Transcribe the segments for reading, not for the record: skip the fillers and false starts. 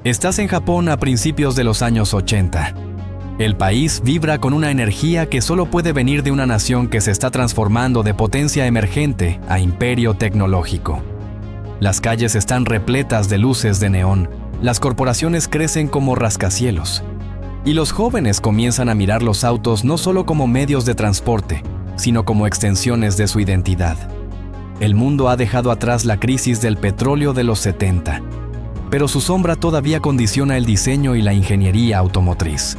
Estás en Japón a principios de los años 80. El país vibra con una energía que solo puede venir de una nación que se está transformando de potencia emergente a imperio tecnológico. Las calles están repletas de luces de neón, las corporaciones crecen como rascacielos, y los jóvenes comienzan a mirar los autos no solo como medios de transporte, sino como extensiones de su identidad. El mundo ha dejado atrás la crisis del petróleo de los 70, pero su sombra todavía condiciona el diseño y la ingeniería automotriz.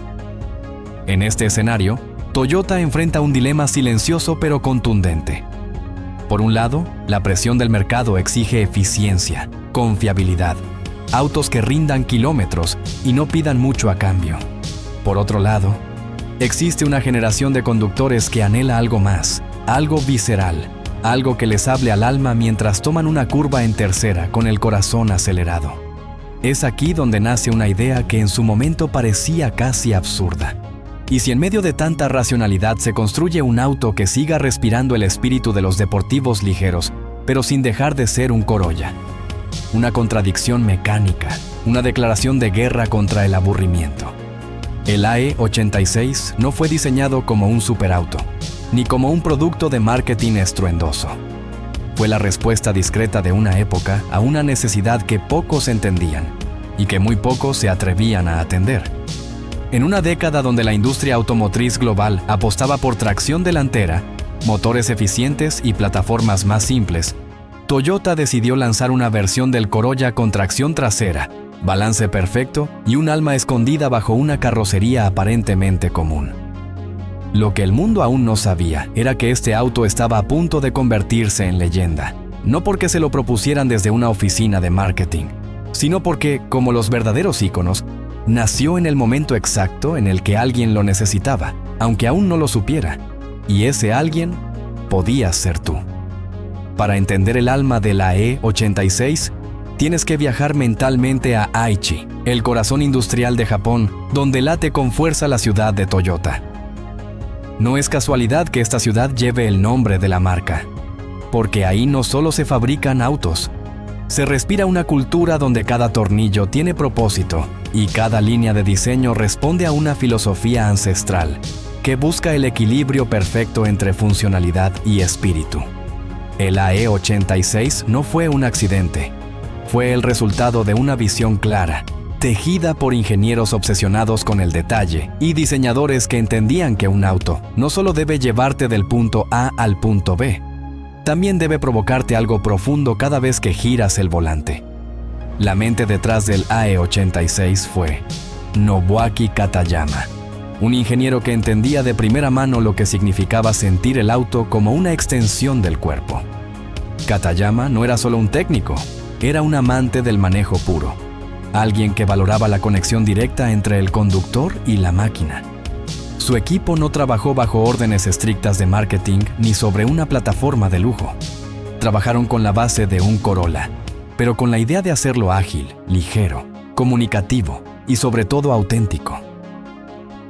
En este escenario, Toyota enfrenta un dilema silencioso pero contundente. Por un lado, la presión del mercado exige eficiencia, confiabilidad, autos que rindan kilómetros y no pidan mucho a cambio. Por otro lado, existe una generación de conductores que anhela algo más, algo visceral, algo que les hable al alma mientras toman una curva en tercera con el corazón acelerado. Es aquí donde nace una idea que en su momento parecía casi absurda. ¿Y si en medio de tanta racionalidad se construye un auto que siga respirando el espíritu de los deportivos ligeros, pero sin dejar de ser un Corolla? Una contradicción mecánica, una declaración de guerra contra el aburrimiento. El AE86 no fue diseñado como un superauto, ni como un producto de marketing estruendoso. Fue la respuesta discreta de una época a una necesidad que pocos entendían y que muy pocos se atrevían a atender. En una década donde la industria automotriz global apostaba por tracción delantera, motores eficientes y plataformas más simples, Toyota decidió lanzar una versión del Corolla con tracción trasera, balance perfecto y un alma escondida bajo una carrocería aparentemente común. Lo que el mundo aún no sabía era que este auto estaba a punto de convertirse en leyenda, no porque se lo propusieran desde una oficina de marketing, sino porque, como los verdaderos íconos, nació en el momento exacto en el que alguien lo necesitaba, aunque aún no lo supiera, y ese alguien podía ser tú. Para entender el alma de la E86, tienes que viajar mentalmente a Aichi, el corazón industrial de Japón, donde late con fuerza la ciudad de Toyota. No es casualidad que esta ciudad lleve el nombre de la marca, porque ahí no solo se fabrican autos, se respira una cultura donde cada tornillo tiene propósito y cada línea de diseño responde a una filosofía ancestral que busca el equilibrio perfecto entre funcionalidad y espíritu. El AE86 no fue un accidente, fue el resultado de una visión clara, tejida por ingenieros obsesionados con el detalle y diseñadores que entendían que un auto no solo debe llevarte del punto A al punto B, también debe provocarte algo profundo cada vez que giras el volante. La mente detrás del AE86 fue Nobuaki Katayama, un ingeniero que entendía de primera mano lo que significaba sentir el auto como una extensión del cuerpo. Katayama no era solo un técnico, era un amante del manejo puro. Alguien que valoraba la conexión directa entre el conductor y la máquina. Su equipo no trabajó bajo órdenes estrictas de marketing ni sobre una plataforma de lujo. Trabajaron con la base de un Corolla, pero con la idea de hacerlo ágil, ligero, comunicativo y sobre todo auténtico.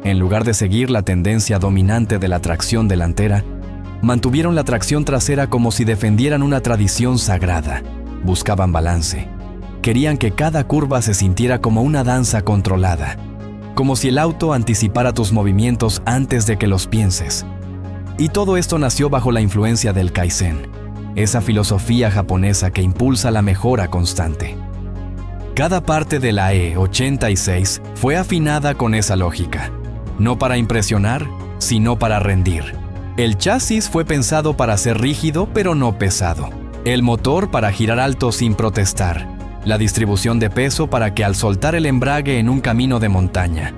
En lugar de seguir la tendencia dominante de la tracción delantera, mantuvieron la tracción trasera como si defendieran una tradición sagrada. Buscaban balance. Querían que cada curva se sintiera como una danza controlada, como si el auto anticipara tus movimientos antes de que los pienses. Y todo esto nació bajo la influencia del Kaizen, esa filosofía japonesa que impulsa la mejora constante. Cada parte de la E86 fue afinada con esa lógica, no para impresionar, sino para rendir. El chasis fue pensado para ser rígido pero no pesado, el motor para girar alto sin protestar, la distribución de peso para que al soltar el embrague en un camino de montaña,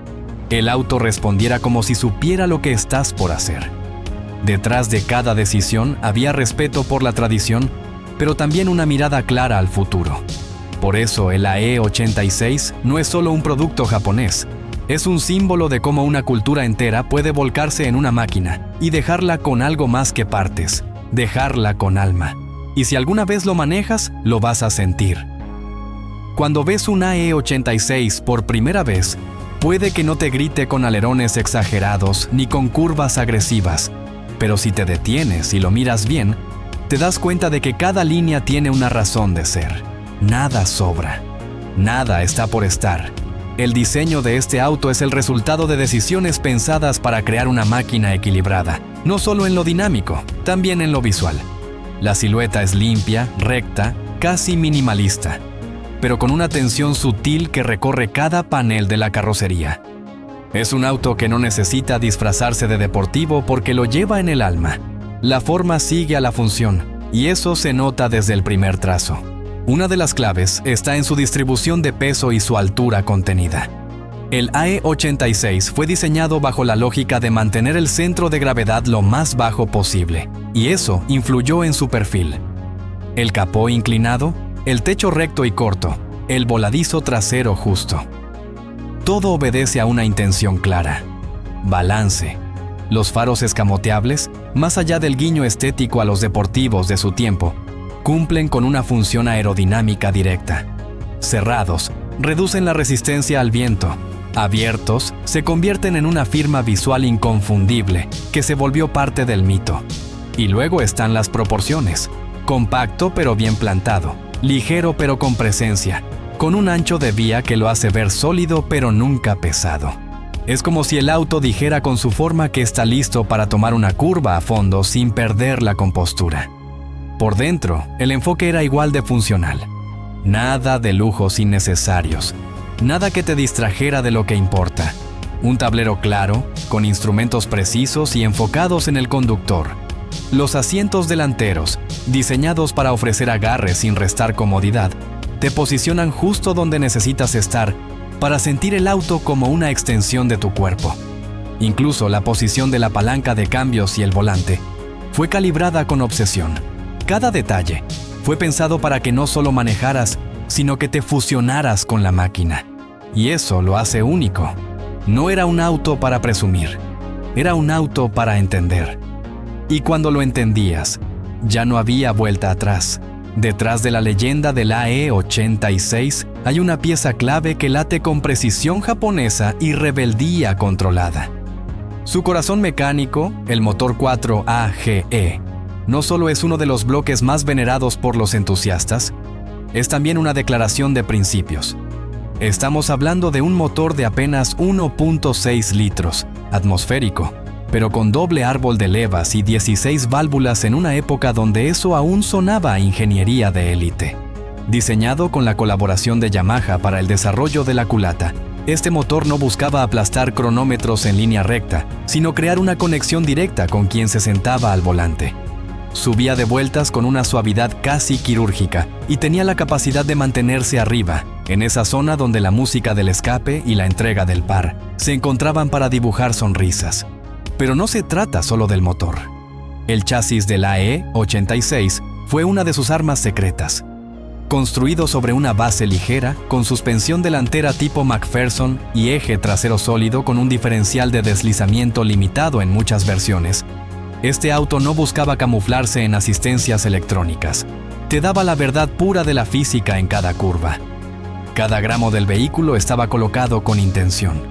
el auto respondiera como si supiera lo que estás por hacer. Detrás de cada decisión había respeto por la tradición, pero también una mirada clara al futuro. Por eso el AE86 no es solo un producto japonés, es un símbolo de cómo una cultura entera puede volcarse en una máquina y dejarla con algo más que partes, dejarla con alma. Y si alguna vez lo manejas, lo vas a sentir. Cuando ves un AE86 por primera vez, puede que no te grite con alerones exagerados ni con curvas agresivas, pero si te detienes y lo miras bien, te das cuenta de que cada línea tiene una razón de ser. Nada sobra. Nada está por estar. El diseño de este auto es el resultado de decisiones pensadas para crear una máquina equilibrada, no solo en lo dinámico, también en lo visual. La silueta es limpia, recta, casi minimalista, pero con una tensión sutil que recorre cada panel de la carrocería. Es un auto que no necesita disfrazarse de deportivo porque lo lleva en el alma. La forma sigue a la función, y eso se nota desde el primer trazo. Una de las claves está en su distribución de peso y su altura contenida. El AE86 fue diseñado bajo la lógica de mantener el centro de gravedad lo más bajo posible, y eso influyó en su perfil. El capó inclinado, el techo recto y corto, el voladizo trasero justo. Todo obedece a una intención clara: balance. Los faros escamoteables, más allá del guiño estético a los deportivos de su tiempo, cumplen con una función aerodinámica directa. Cerrados, reducen la resistencia al viento. Abiertos, se convierten en una firma visual inconfundible que se volvió parte del mito. Y luego están las proporciones: compacto pero bien plantado, ligero pero con presencia, con un ancho de vía que lo hace ver sólido pero nunca pesado. Es como si el auto dijera con su forma que está listo para tomar una curva a fondo sin perder la compostura. Por dentro, el enfoque era igual de funcional. Nada de lujos innecesarios, nada que te distrajera de lo que importa. Un tablero claro, con instrumentos precisos y enfocados en el conductor. Los asientos delanteros, diseñados para ofrecer agarre sin restar comodidad, te posicionan justo donde necesitas estar para sentir el auto como una extensión de tu cuerpo. Incluso la posición de la palanca de cambios y el volante fue calibrada con obsesión. Cada detalle fue pensado para que no solo manejaras, sino que te fusionaras con la máquina. Y eso lo hace único. No era un auto para presumir, era un auto para entender. Y cuando lo entendías, ya no había vuelta atrás. Detrás de la leyenda del AE86 hay una pieza clave que late con precisión japonesa y rebeldía controlada. Su corazón mecánico, el motor 4AGE, no solo es uno de los bloques más venerados por los entusiastas, es también una declaración de principios. Estamos hablando de un motor de apenas 1.6 litros, atmosférico, pero con doble árbol de levas y 16 válvulas en una época donde eso aún sonaba a ingeniería de élite. Diseñado con la colaboración de Yamaha para el desarrollo de la culata, este motor no buscaba aplastar cronómetros en línea recta, sino crear una conexión directa con quien se sentaba al volante. Subía de vueltas con una suavidad casi quirúrgica y tenía la capacidad de mantenerse arriba, en esa zona donde la música del escape y la entrega del par se encontraban para dibujar sonrisas. Pero no se trata solo del motor. El chasis del AE86 fue una de sus armas secretas. Construido sobre una base ligera, con suspensión delantera tipo McPherson y eje trasero sólido con un diferencial de deslizamiento limitado en muchas versiones, este auto no buscaba camuflarse en asistencias electrónicas. Te daba la verdad pura de la física en cada curva. Cada gramo del vehículo estaba colocado con intención.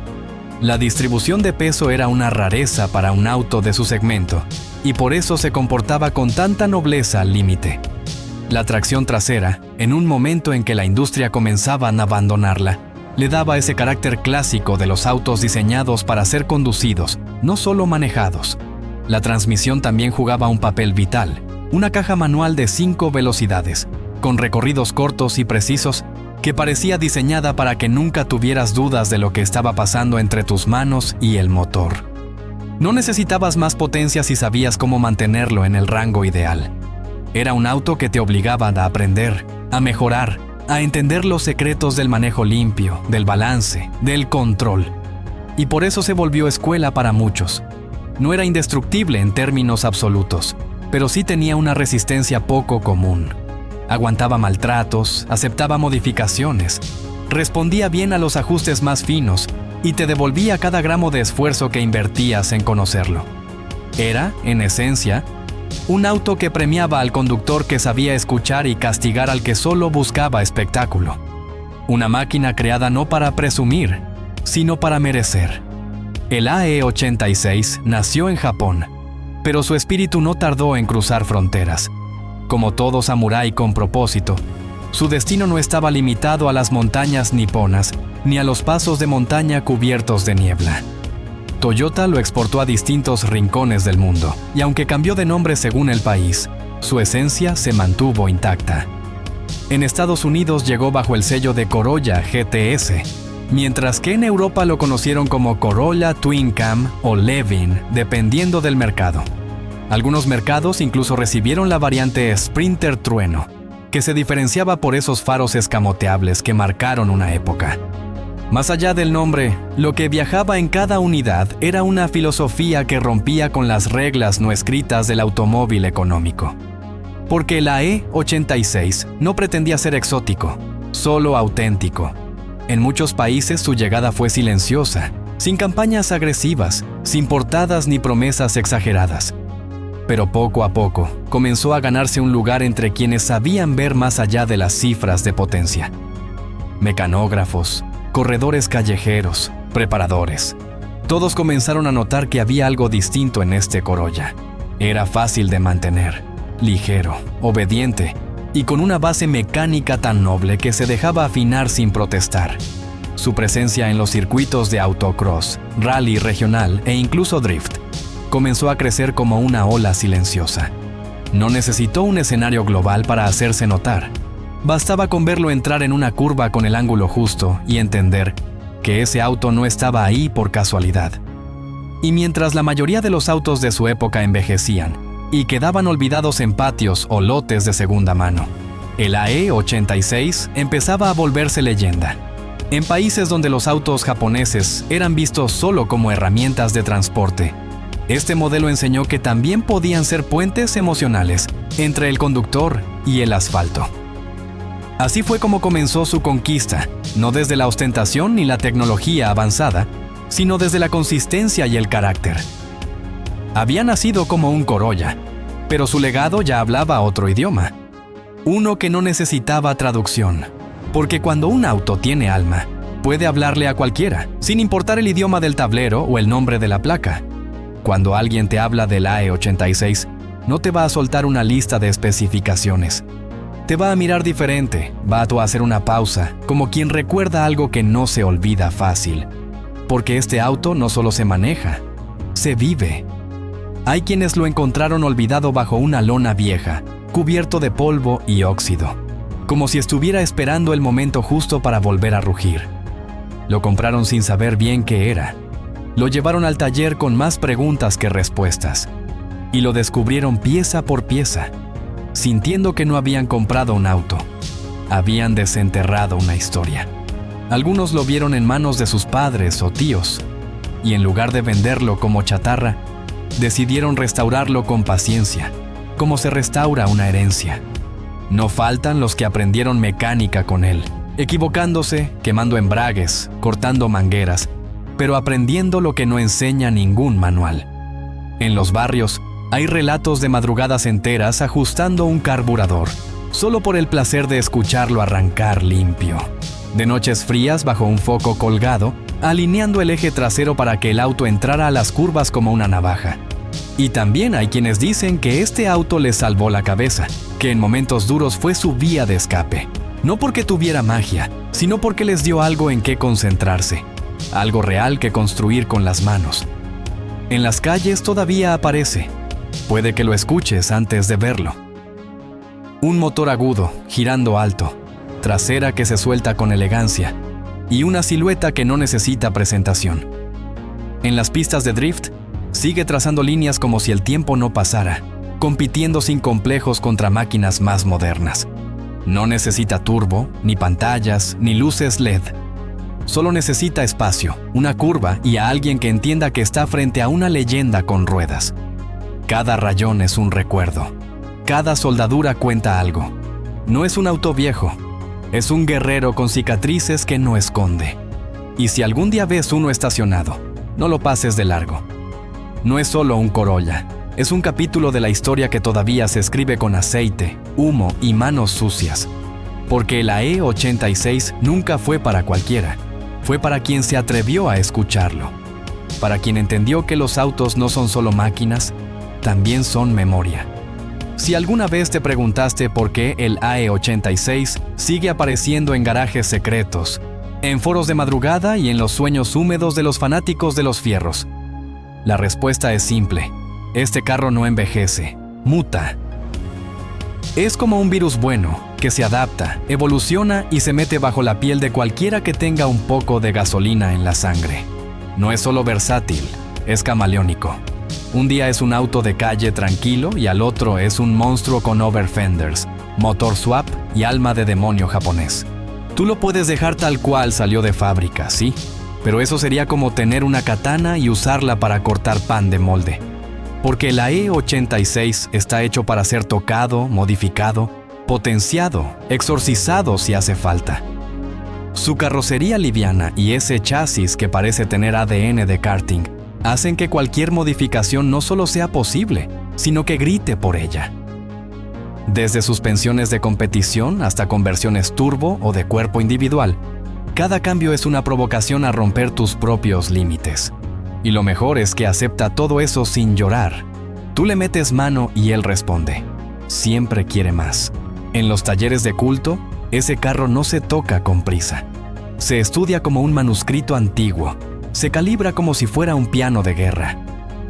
La distribución de peso era una rareza para un auto de su segmento, y por eso se comportaba con tanta nobleza al límite. La tracción trasera, en un momento en que la industria comenzaba a abandonarla, le daba ese carácter clásico de los autos diseñados para ser conducidos, no solo manejados. La transmisión también jugaba un papel vital, una caja manual de 5 velocidades, con recorridos cortos y precisos, que parecía diseñada para que nunca tuvieras dudas de lo que estaba pasando entre tus manos y el motor. No necesitabas más potencia si sabías cómo mantenerlo en el rango ideal. Era un auto que te obligaba a aprender, a mejorar, a entender los secretos del manejo limpio, del balance, del control. Y por eso se volvió escuela para muchos. No era indestructible en términos absolutos, pero sí tenía una resistencia poco común. Aguantaba maltratos, aceptaba modificaciones, respondía bien a los ajustes más finos y te devolvía cada gramo de esfuerzo que invertías en conocerlo. Era, en esencia, un auto que premiaba al conductor que sabía escuchar y castigar al que solo buscaba espectáculo. Una máquina creada no para presumir, sino para merecer. El AE86 nació en Japón, pero su espíritu no tardó en cruzar fronteras. Como todo samurái con propósito, Su destino no estaba limitado a las montañas niponas ni a los pasos de montaña cubiertos de niebla. Toyota lo exportó a distintos rincones del mundo, y aunque cambió de nombre según el país, su esencia se mantuvo intacta. En Estados Unidos llegó bajo el sello de Corolla GTS, mientras que en Europa lo conocieron como Corolla Twin Cam o Levin, dependiendo del mercado. Algunos mercados incluso recibieron la variante Sprinter Trueno, que se diferenciaba por esos faros escamoteables que marcaron una época. Más allá del nombre, lo que viajaba en cada unidad era una filosofía que rompía con las reglas no escritas del automóvil económico. Porque la E86 no pretendía ser exótico, solo auténtico. En muchos países su llegada fue silenciosa, sin campañas agresivas, sin portadas ni promesas exageradas. Pero poco a poco comenzó a ganarse un lugar entre quienes sabían ver más allá de las cifras de potencia. Mecanógrafos, corredores callejeros, preparadores. Todos comenzaron a notar que había algo distinto en este Corolla. Era fácil de mantener, ligero, obediente y con una base mecánica tan noble que se dejaba afinar sin protestar. Su presencia en los circuitos de autocross, rally regional e incluso drift comenzó a crecer como una ola silenciosa. No necesitó un escenario global para hacerse notar. Bastaba con verlo entrar en una curva con el ángulo justo y entender que ese auto no estaba ahí por casualidad. Y mientras la mayoría de los autos de su época envejecían y quedaban olvidados en patios o lotes de segunda mano, el AE86 empezaba a volverse leyenda. En países donde los autos japoneses eran vistos solo como herramientas de transporte, este modelo enseñó que también podían ser puentes emocionales entre el conductor y el asfalto. Así fue como comenzó su conquista, no desde la ostentación ni la tecnología avanzada, sino desde la consistencia y el carácter. Había nacido como un Corolla, pero su legado ya hablaba otro idioma. Uno que no necesitaba traducción, porque cuando un auto tiene alma, puede hablarle a cualquiera, sin importar el idioma del tablero o el nombre de la placa. Cuando alguien te habla del AE86, no te va a soltar una lista de especificaciones. Te va a mirar diferente, va a hacer una pausa, como quien recuerda algo que no se olvida fácil. Porque este auto no solo se maneja, se vive. Hay quienes lo encontraron olvidado bajo una lona vieja, cubierto de polvo y óxido, como si estuviera esperando el momento justo para volver a rugir. Lo compraron sin saber bien qué era. Lo llevaron al taller con más preguntas que respuestas, y lo descubrieron pieza por pieza. Sintiendo que no habían comprado un auto, habían desenterrado una historia. Algunos lo vieron en manos de sus padres o tíos, y en lugar de venderlo como chatarra, decidieron restaurarlo con paciencia, como se restaura una herencia. No faltan los que aprendieron mecánica con él, equivocándose, quemando embragues, cortando mangueras, pero aprendiendo lo que no enseña ningún manual. En los barrios, hay relatos de madrugadas enteras ajustando un carburador, solo por el placer de escucharlo arrancar limpio. De noches frías bajo un foco colgado, alineando el eje trasero para que el auto entrara a las curvas como una navaja. Y también hay quienes dicen que este auto les salvó la cabeza, que en momentos duros fue su vía de escape. No porque tuviera magia, sino porque les dio algo en qué concentrarse, algo real que construir con las manos. En las calles todavía aparece. Puede que lo escuches antes de verlo. Un motor agudo, girando alto, trasera que se suelta con elegancia, y una silueta que no necesita presentación. En las pistas de drift, sigue trazando líneas como si el tiempo no pasara, compitiendo sin complejos contra máquinas más modernas. No necesita turbo, ni pantallas, ni luces LED. Solo necesita espacio, una curva y a alguien que entienda que está frente a una leyenda con ruedas. Cada rayón es un recuerdo. Cada soldadura cuenta algo. No es un auto viejo. Es un guerrero con cicatrices que no esconde. Y si algún día ves uno estacionado, no lo pases de largo. No es solo un Corolla. Es un capítulo de la historia que todavía se escribe con aceite, humo y manos sucias. Porque la E86 nunca fue para cualquiera. Fue para quien se atrevió a escucharlo. Para quien entendió que los autos no son solo máquinas, también son memoria. Si alguna vez te preguntaste por qué el AE-86 sigue apareciendo en garajes secretos, en foros de madrugada y en los sueños húmedos de los fanáticos de los fierros, la respuesta es simple. Este carro no envejece, muta. Es como un virus bueno, que se adapta, evoluciona y se mete bajo la piel de cualquiera que tenga un poco de gasolina en la sangre. No es solo versátil, es camaleónico. Un día es un auto de calle tranquilo y al otro es un monstruo con overfenders, motor swap y alma de demonio japonés. Tú lo puedes dejar tal cual salió de fábrica, ¿sí? Pero eso sería como tener una katana y usarla para cortar pan de molde. Porque el AE-86 está hecho para ser tocado, modificado, potenciado, exorcizado si hace falta. Su carrocería liviana y ese chasis que parece tener ADN de karting hacen que cualquier modificación no solo sea posible, sino que grite por ella. Desde suspensiones de competición hasta conversiones turbo o de cuerpo individual, cada cambio es una provocación a romper tus propios límites. Y lo mejor es que acepta todo eso sin llorar. Tú le metes mano y él responde. Siempre quiere más. En los talleres de culto, ese carro no se toca con prisa. Se estudia como un manuscrito antiguo. Se calibra como si fuera un piano de guerra.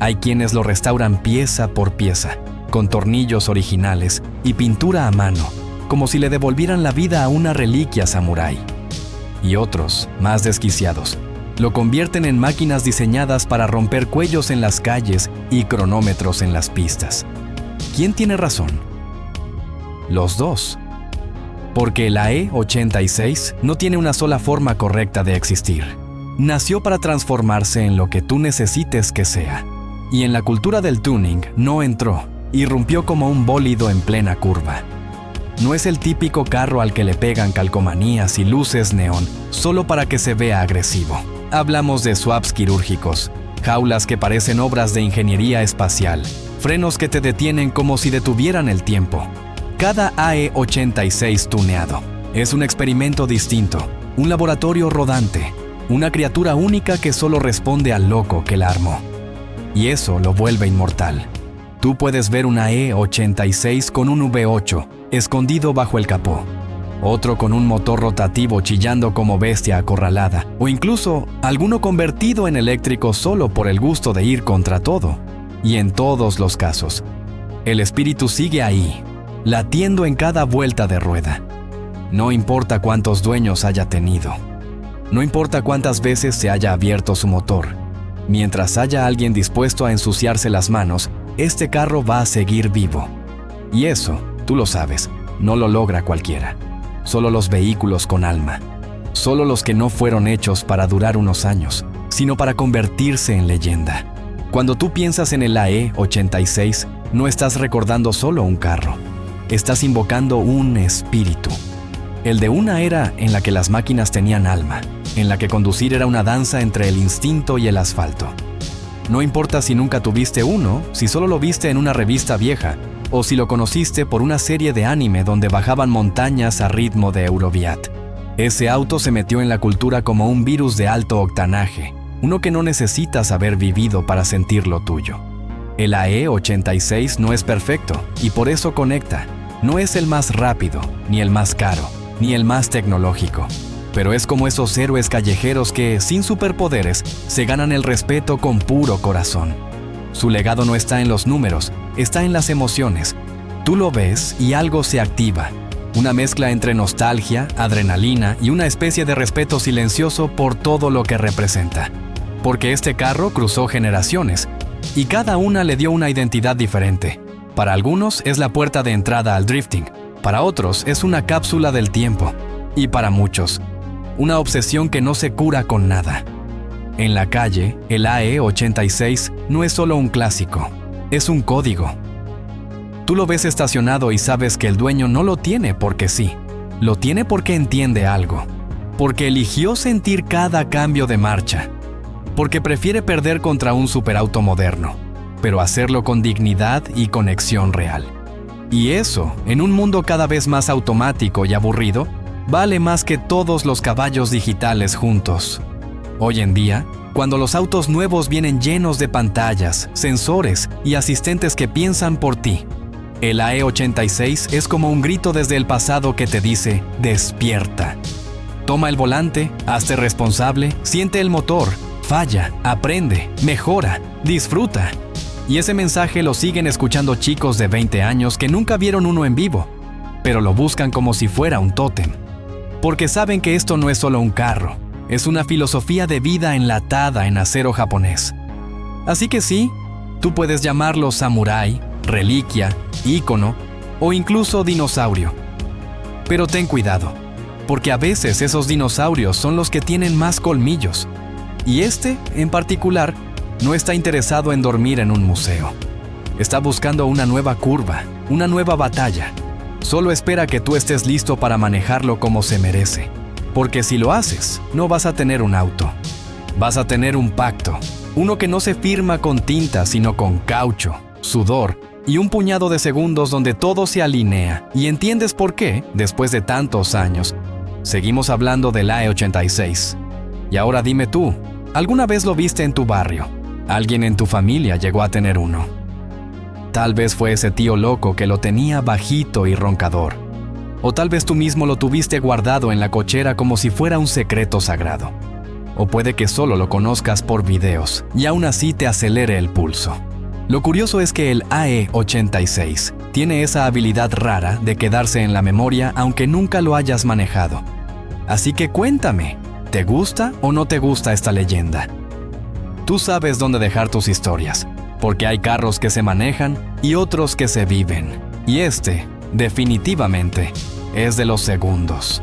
Hay quienes lo restauran pieza por pieza, con tornillos originales y pintura a mano, como si le devolvieran la vida a una reliquia samurái. Y otros, más desquiciados, lo convierten en máquinas diseñadas para romper cuellos en las calles y cronómetros en las pistas. ¿Quién tiene razón? Los dos. Porque el AE-86 no tiene una sola forma correcta de existir. Nació para transformarse en lo que tú necesites que sea. Y en la cultura del tuning no entró, irrumpió como un bólido en plena curva. No es el típico carro al que le pegan calcomanías y luces neón solo para que se vea agresivo. Hablamos de swaps quirúrgicos, jaulas que parecen obras de ingeniería espacial, frenos que te detienen como si detuvieran el tiempo. Cada AE-86 tuneado es un experimento distinto, un laboratorio rodante, una criatura única que solo responde al loco que la armó. Y eso lo vuelve inmortal. Tú puedes ver un AE-86 con un V8 escondido bajo el capó, otro con un motor rotativo chillando como bestia acorralada, o incluso alguno convertido en eléctrico solo por el gusto de ir contra todo. Y en todos los casos, el espíritu sigue ahí, latiendo en cada vuelta de rueda. No importa cuántos dueños haya tenido. No importa cuántas veces se haya abierto su motor. Mientras haya alguien dispuesto a ensuciarse las manos, este carro va a seguir vivo. Y eso, tú lo sabes, no lo logra cualquiera. Solo los vehículos con alma. Solo los que no fueron hechos para durar unos años, sino para convertirse en leyenda. Cuando tú piensas en el AE-86, no estás recordando solo un carro. Estás invocando un espíritu. El de una era en la que las máquinas tenían alma, en la que conducir era una danza entre el instinto y el asfalto. No importa si nunca tuviste uno, si solo lo viste en una revista vieja, o si lo conociste por una serie de anime donde bajaban montañas a ritmo de Euroviat. Ese auto se metió en la cultura como un virus de alto octanaje, uno que no necesitas haber vivido para sentirlo tuyo. El AE-86 no es perfecto y por eso conecta. No es el más rápido, ni el más caro, ni el más tecnológico. Pero es como esos héroes callejeros que, sin superpoderes, se ganan el respeto con puro corazón. Su legado no está en los números, está en las emociones. Tú lo ves y algo se activa. Una mezcla entre nostalgia, adrenalina y una especie de respeto silencioso por todo lo que representa. Porque este carro cruzó generaciones, y cada una le dio una identidad diferente. Para algunos es la puerta de entrada al drifting, para otros es una cápsula del tiempo, y para muchos, una obsesión que no se cura con nada. En la calle, el AE-86 no es solo un clásico, es un código. Tú lo ves estacionado y sabes que el dueño no lo tiene porque sí, lo tiene porque entiende algo, porque eligió sentir cada cambio de marcha, porque prefiere perder contra un superauto moderno, pero hacerlo con dignidad y conexión real. Y eso, en un mundo cada vez más automático y aburrido, vale más que todos los caballos digitales juntos. Hoy en día, cuando los autos nuevos vienen llenos de pantallas, sensores y asistentes que piensan por ti, El AE86 es como un grito desde el pasado que te dice, despierta. Toma el volante, hazte responsable, siente el motor, falla, aprende, mejora, disfruta. Y ese mensaje lo siguen escuchando chicos de 20 años que nunca vieron uno en vivo, pero lo buscan como si fuera un tótem. Porque saben que esto no es solo un carro, es una filosofía de vida enlatada en acero japonés. Así que sí, tú puedes llamarlo samurái, reliquia, ícono o incluso dinosaurio. Pero ten cuidado, porque a veces esos dinosaurios son los que tienen más colmillos. Y este, en particular, no está interesado en dormir en un museo. Está buscando una nueva curva, una nueva batalla. Solo espera que tú estés listo para manejarlo como se merece. Porque si lo haces, no vas a tener un auto. Vas a tener un pacto. Uno que no se firma con tinta, sino con caucho, sudor y un puñado de segundos donde todo se alinea. Y entiendes por qué, después de tantos años, seguimos hablando del AE86. Y ahora dime tú, ¿alguna vez lo viste en tu barrio? ¿Alguien en tu familia llegó a tener uno? Tal vez fue ese tío loco que lo tenía bajito y roncador. O tal vez tú mismo lo tuviste guardado en la cochera como si fuera un secreto sagrado. O puede que solo lo conozcas por videos y aún así te acelere el pulso. Lo curioso es que el AE86 tiene esa habilidad rara de quedarse en la memoria aunque nunca lo hayas manejado. Así que cuéntame, ¿te gusta o no te gusta esta leyenda? Tú sabes dónde dejar tus historias, porque hay carros que se manejan y otros que se viven. Y este, definitivamente, es de los segundos.